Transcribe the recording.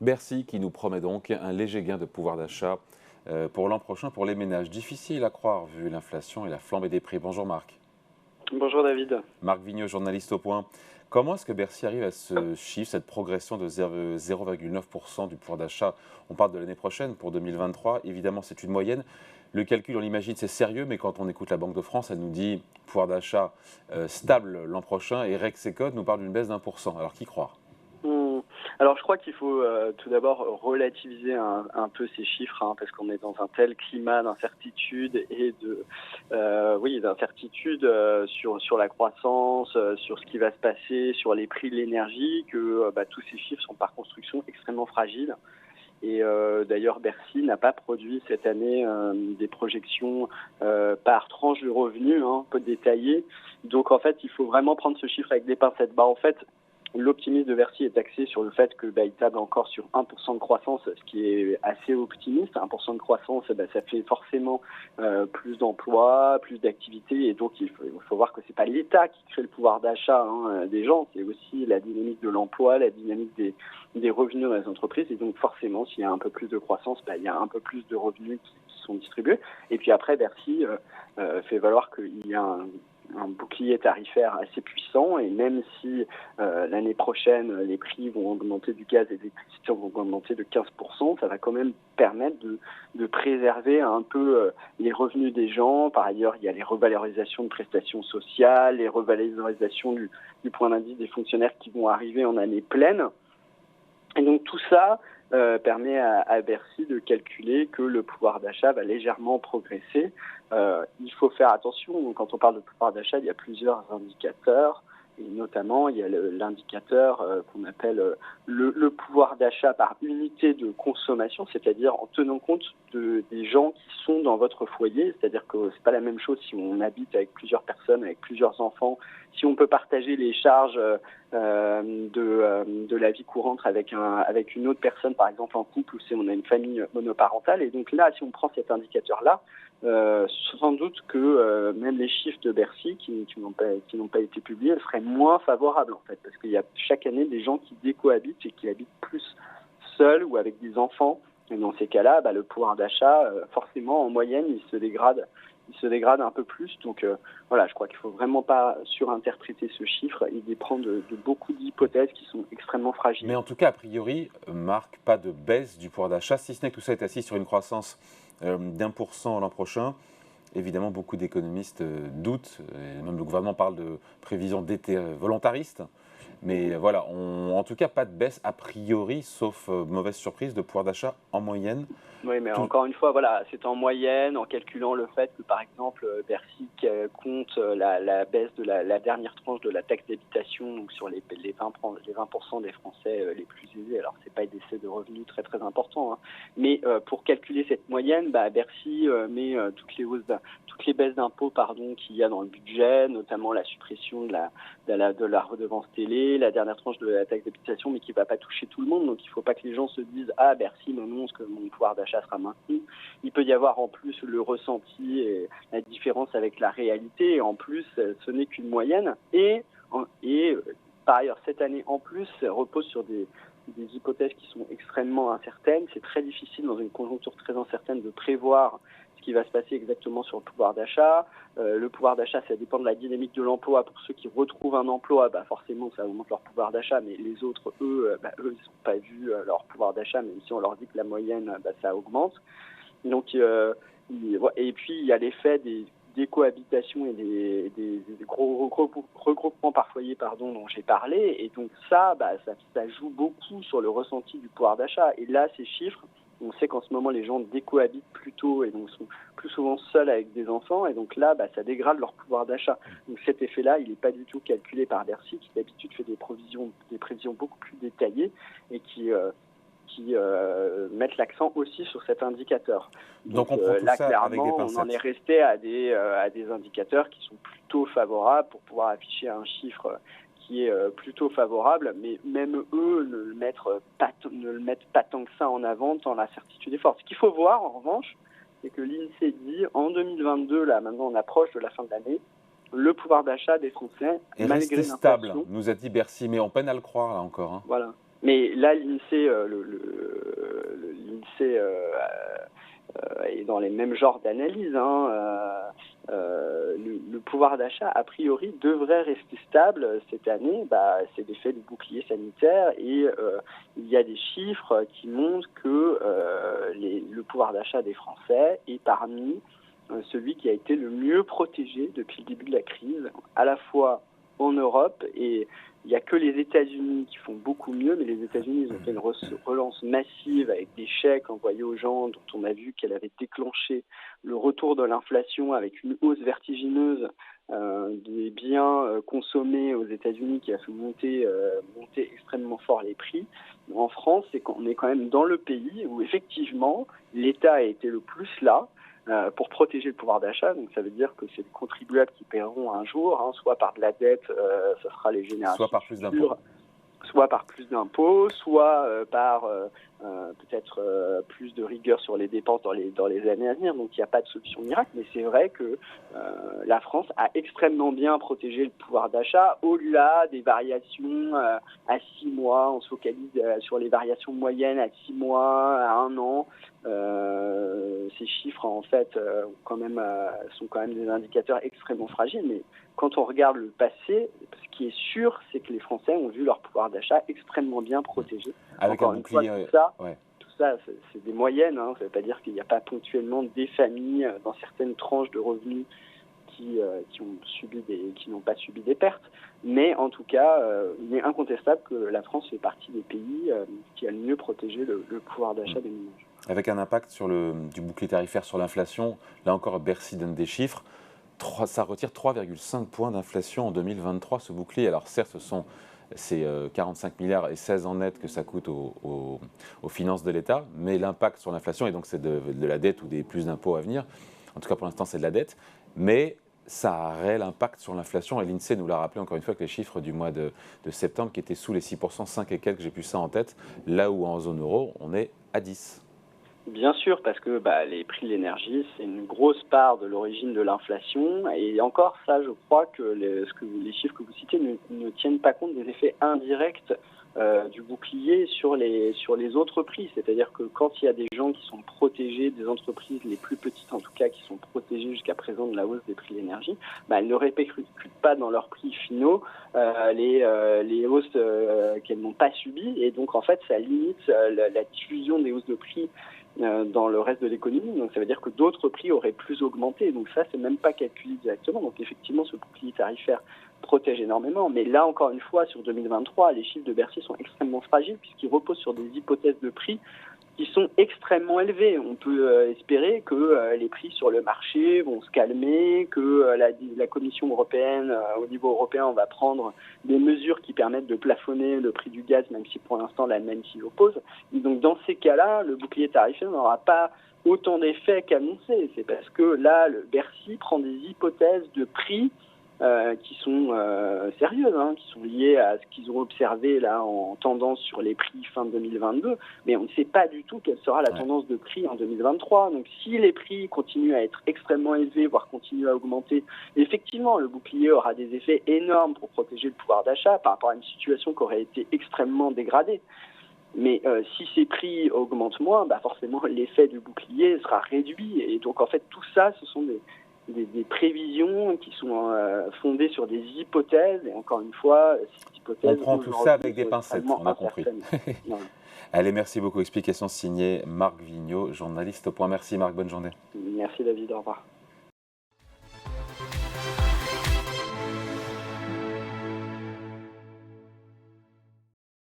Bercy qui nous promet donc un léger gain de pouvoir d'achat pour l'an prochain pour les ménages. Difficile à croire vu l'inflation et la flambée des prix. Bonjour Marc. Bonjour David. Marc Vigneault, journaliste au Point. Comment est-ce que Bercy arrive à ce chiffre, cette progression de 0,9% du pouvoir d'achat? On parle de l'année prochaine pour 2023. Évidemment, c'est une moyenne. Le calcul, on l'imagine, c'est sérieux, mais quand on écoute la Banque de France, elle nous dit pouvoir d'achat stable l'an prochain et Rexecode nous parle d'une baisse d'1%. Alors qui croire? Alors je crois qu'il faut tout d'abord relativiser un peu ces chiffres, parce qu'on est dans un tel climat d'incertitude et d'incertitude sur la croissance, sur ce qui va se passer, sur les prix de l'énergie, que tous ces chiffres sont par construction extrêmement fragiles. Et d'ailleurs, Bercy n'a pas produit cette année des projections par tranche de revenus, un peu détaillées. Donc en fait, il faut vraiment prendre ce chiffre avec des pincettes. En fait, l'optimisme de Bercy est axé sur le fait qu'il table encore sur 1% de croissance, ce qui est assez optimiste. 1% de croissance, ça fait forcément plus d'emplois, plus d'activités. Et donc, il faut voir que ce n'est pas l'État qui crée le pouvoir d'achat des gens, c'est aussi la dynamique de l'emploi, la dynamique des revenus dans les entreprises. Et donc, forcément, s'il y a un peu plus de croissance, il y a un peu plus de revenus qui sont distribués. Et puis après, Bercy fait valoir qu'il y a un bouclier tarifaire assez puissant, et même si l'année prochaine les prix vont augmenter du gaz et de l'électricité vont augmenter de 15%, ça va quand même permettre de préserver un peu les revenus des gens. Par ailleurs, il y a les revalorisations de prestations sociales, les revalorisations du point d'indice des fonctionnaires qui vont arriver en année pleine. Et donc tout ça permet à Bercy de calculer que le pouvoir d'achat va légèrement progresser. Il faut faire attention, quand on parle de pouvoir d'achat, il y a plusieurs indicateurs, et notamment il y a l'indicateur qu'on appelle le pouvoir d'achat par unité de consommation, c'est-à-dire en tenant compte des gens qui sont dans votre foyer. C'est-à-dire que c'est pas la même chose si on habite avec plusieurs personnes, avec plusieurs enfants, si on peut partager les charges de la vie courante avec une autre personne, par exemple en couple, ou si on a une famille monoparentale. Et donc là, si on prend cet indicateur-là, sans doute que même les chiffres de Bercy qui n'ont pas été publiés seraient moins favorables, en fait, parce qu'il y a chaque année des gens qui décohabitent et qui habitent plus seuls ou avec des enfants. Et dans ces cas-là, le pouvoir d'achat, forcément, en moyenne, il se dégrade un peu plus. Donc voilà, je crois qu'il ne faut vraiment pas surinterpréter ce chiffre. Il dépend de beaucoup d'hypothèses qui sont extrêmement fragiles. Mais en tout cas, a priori, Marc, pas de baisse du pouvoir d'achat, si ce n'est que tout ça est assis sur une croissance d'1% l'an prochain. Évidemment, beaucoup d'économistes doutent, et même le gouvernement parle de prévisions d'été volontaristes. Mais voilà, en tout cas, pas de baisse a priori, sauf mauvaise surprise, de pouvoir d'achat en moyenne. Oui, mais encore une fois, voilà, c'est en moyenne, en calculant le fait que, par exemple, Bercy compte la baisse de la dernière tranche de la taxe d'habitation, donc sur les 20% des Français les plus aisés. Alors, c'est pas des décès de revenus très très importants, mais pour calculer cette moyenne, Bercy met toutes les baisses d'impôts qu'il y a dans le budget, notamment la suppression de la redevance télé, la dernière tranche de la taxe d'habitation, mais qui ne va pas toucher tout le monde. Donc il ne faut pas que les gens se disent « Ah, Bercy m'annonce que mon pouvoir d'achat sera maintenu ». Il peut y avoir en plus le ressenti et la différence avec la réalité. Et en plus, ce n'est qu'une moyenne. Et par ailleurs, cette année en plus repose sur des hypothèses qui sont extrêmement incertaines. C'est très difficile dans une conjoncture très incertaine de prévoir ce qui va se passer exactement sur le pouvoir d'achat. Le pouvoir d'achat, ça dépend de la dynamique de l'emploi. Pour ceux qui retrouvent un emploi, forcément, ça augmente leur pouvoir d'achat, mais les autres, eux, ils n'ont pas vu leur pouvoir d'achat, même si on leur dit que la moyenne, ça augmente. Donc, et puis, il y a l'effet des cohabitations et des gros regroupements par foyer dont j'ai parlé. Et donc ça joue beaucoup sur le ressenti du pouvoir d'achat. Et là, ces chiffres, on sait qu'en ce moment, les gens décohabitent plutôt et donc sont plus souvent seuls avec des enfants. Et donc là, ça dégrade leur pouvoir d'achat. Donc cet effet-là, il n'est pas du tout calculé par Bercy, qui d'habitude fait des prévisions beaucoup plus détaillées et qui mettent l'accent aussi sur cet indicateur. Donc on prend tout là, ça clairement, avec des pincettes. on en est resté à des indicateurs qui sont plutôt favorables pour pouvoir afficher un chiffre qui est plutôt favorable, mais même eux ne le mettent pas tant que ça en avant, tant la certitude est forte. Ce qu'il faut voir, en revanche, c'est que l'INSEE dit, en 2022, là maintenant on approche de la fin de l'année, le pouvoir d'achat des Français, est malgré resté stable, l'inflation, nous a dit Bercy, mais on peine à le croire là encore. Voilà. Mais là, l'INSEE, l'INSEE est dans les mêmes genres d'analyse. Le pouvoir d'achat, a priori, devrait rester stable cette année. C'est l'effet du bouclier sanitaire et il y a des chiffres qui montrent que le pouvoir d'achat des Français est parmi celui qui a été le mieux protégé depuis le début de la crise, à la fois en Europe, et il n'y a que les États-Unis qui font beaucoup mieux, mais les États-Unis ont fait une relance massive avec des chèques envoyés aux gens dont on a vu qu'elle avait déclenché le retour de l'inflation avec une hausse vertigineuse des biens consommés aux États-Unis qui a fait monter extrêmement fort les prix. En France, on est quand même dans le pays où effectivement l'État a été le plus là pour protéger le pouvoir d'achat. Donc ça veut dire que c'est les contribuables qui paieront un jour, soit par de la dette, ça sera les générations soit par plus d'impôts, soit par plus d'impôts, soit par peut-être plus de rigueur sur les dépenses dans les années à venir. Donc il n'y a pas de solution miracle, mais c'est vrai que la France a extrêmement bien protégé le pouvoir d'achat au-delà des variations à 6 mois. On se focalise sur les variations moyennes à 6 mois, à 1 an. Ces chiffres en fait sont quand même des indicateurs extrêmement fragiles, mais quand on regarde le passé, ce qui est sûr, c'est que les Français ont vu leur pouvoir d'achat extrêmement bien protégé. Avec encore un une fois, bouclier, tout ça c'est des moyennes, ça ne veut pas dire qu'il n'y a pas ponctuellement des familles dans certaines tranches de revenus qui n'ont pas subi des pertes, mais en tout cas, il est incontestable que la France fait partie des pays qui a le mieux protégé le pouvoir d'achat des ménages. Avec un impact du bouclier tarifaire sur l'inflation, là encore Bercy donne des chiffres, ça retire 3,5 points d'inflation en 2023, ce bouclier. Alors certes, c'est 45 milliards et 16 en net que ça coûte aux finances de l'État, mais l'impact sur l'inflation, et donc c'est de la dette ou des plus d'impôts à venir, en tout cas pour l'instant c'est de la dette, mais ça a un réel impact sur l'inflation, et l'INSEE nous l'a rappelé encore une fois que les chiffres du mois de septembre qui étaient sous les 6%, 5 et quelques, j'ai plus ça en tête, là où en zone euro on est à 10. Bien sûr, parce que les prix de l'énergie, c'est une grosse part de l'origine de l'inflation. Et encore, ça, je crois que les chiffres que vous citez ne tiennent pas compte des effets indirects du bouclier sur les autres prix. C'est-à-dire que quand il y a des gens qui sont protégés, des entreprises les plus petites en tout cas, qui sont protégées jusqu'à présent de la hausse des prix de l'énergie, elles ne répercutent pas dans leurs prix finaux les hausses qu'elles n'ont pas subies. Et donc, en fait, ça limite la diffusion des hausses de prix dans le reste de l'économie. Donc ça veut dire que d'autres prix auraient plus augmenté. Donc ça, c'est même pas calculé directement. Donc effectivement, ce bouclier tarifaire protège énormément. Mais là, encore une fois, sur 2023, les chiffres de Bercy sont extrêmement fragiles puisqu'ils reposent sur des hypothèses de prix qui sont extrêmement élevés. On peut espérer que les prix sur le marché vont se calmer, que la Commission européenne, au niveau européen, on va prendre des mesures qui permettent de plafonner le prix du gaz, même si pour l'instant l'Allemagne s'y oppose. Et donc dans ces cas-là, le bouclier tarifaire n'aura pas autant d'effets qu'annoncé. C'est parce que là, le Bercy prend des hypothèses de prix qui sont sérieuses, qui sont liées à ce qu'ils ont observé là en tendance sur les prix fin 2022, mais on ne sait pas du tout quelle sera la tendance de prix en 2023. Donc si les prix continuent à être extrêmement élevés, voire continuent à augmenter, effectivement le bouclier aura des effets énormes pour protéger le pouvoir d'achat par rapport à une situation qui aurait été extrêmement dégradée. Mais si ces prix augmentent moins, forcément l'effet du bouclier sera réduit. Et donc en fait tout ça, ce sont des prévisions qui sont fondées sur des hypothèses, et encore une fois, ces hypothèses... On prend tout ça avec des pincettes, on a compris. Allez, merci beaucoup. Explication signée Marc Vigneault, journaliste au Point. Merci Marc, bonne journée. Merci David, au revoir.